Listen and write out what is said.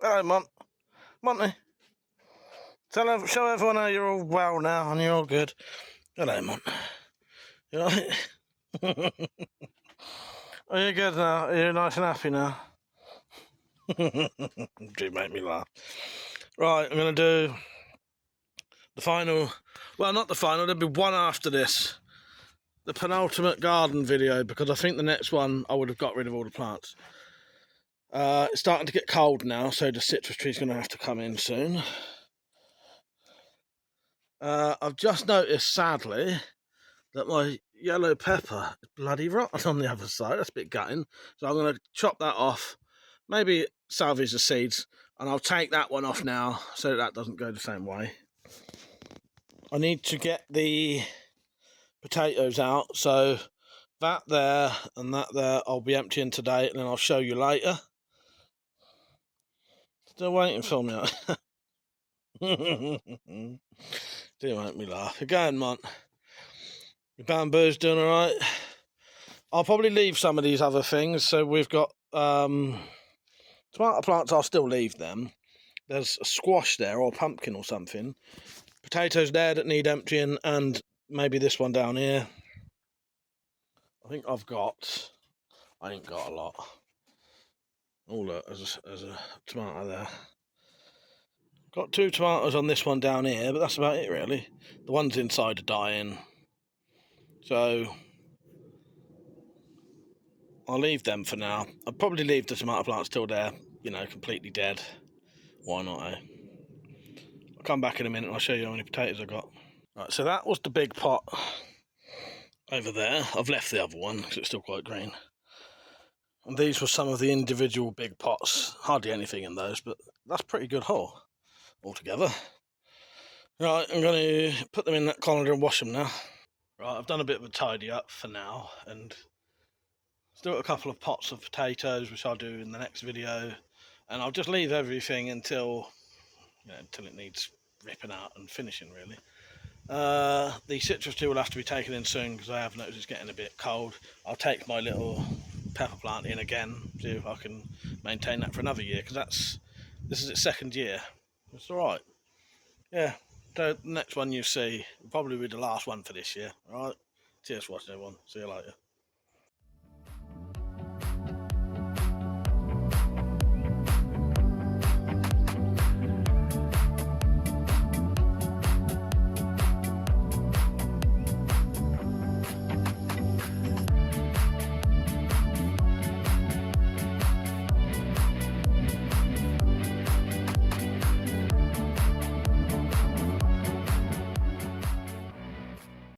Hello, Monty. Show everyone how you're all well now and you're all good. Hello, Mont. You alright? Are you good now? Are you nice and happy now? Do make me laugh. Right, I'm going to do the final. Well, not the final, there'll be one after this. The penultimate garden video, because I think the next one I would have got rid of all the plants. It's starting to get cold now, so the citrus tree's going to have to come in soon. I've just noticed, sadly, that my yellow pepper is bloody rotten on the other side. That's a bit gutting. So I'm going to chop that off, maybe salvage the seeds, and I'll take that one off now so that doesn't go the same way. I need to get the potatoes out, so that there and that there I'll be emptying today, and then I'll show you later. Still waiting for me. Do make me laugh. Again, Mont. Your bamboo's doing alright. I'll probably leave some of these other things. So we've got tomato plants, I'll still leave them. There's a squash there, or a pumpkin or something. Potatoes there that need emptying, and maybe this one down here. I think I ain't got a lot. Oh look, there's a tomato there. Got 2 tomatoes on this one down here, but that's about it really. The ones inside are dying. So I'll leave them for now. I'll probably leave the tomato plants till they're, completely dead. Why not, eh? I'll come back in a minute and I'll show you how many potatoes I got. Right, so that was the big pot over there. I've left the other one because it's still quite green. And these were some of the individual big pots. Hardly anything in those, but that's pretty good haul altogether. Right, I'm going to put them in that colander and wash them now. Right, I've done a bit of a tidy up for now, and still got a couple of pots of potatoes, which I'll do in the next video. And I'll just leave everything until it needs ripping out and finishing, really. The citrus tree will have to be taken in soon because I have noticed it's getting a bit cold. I'll take my little pepper plant in again, see if I can maintain that for another year, because this is its 2nd year. It's alright. Yeah, the next one you see will probably be the last one for this year. Alright, cheers for watching everyone, see you later.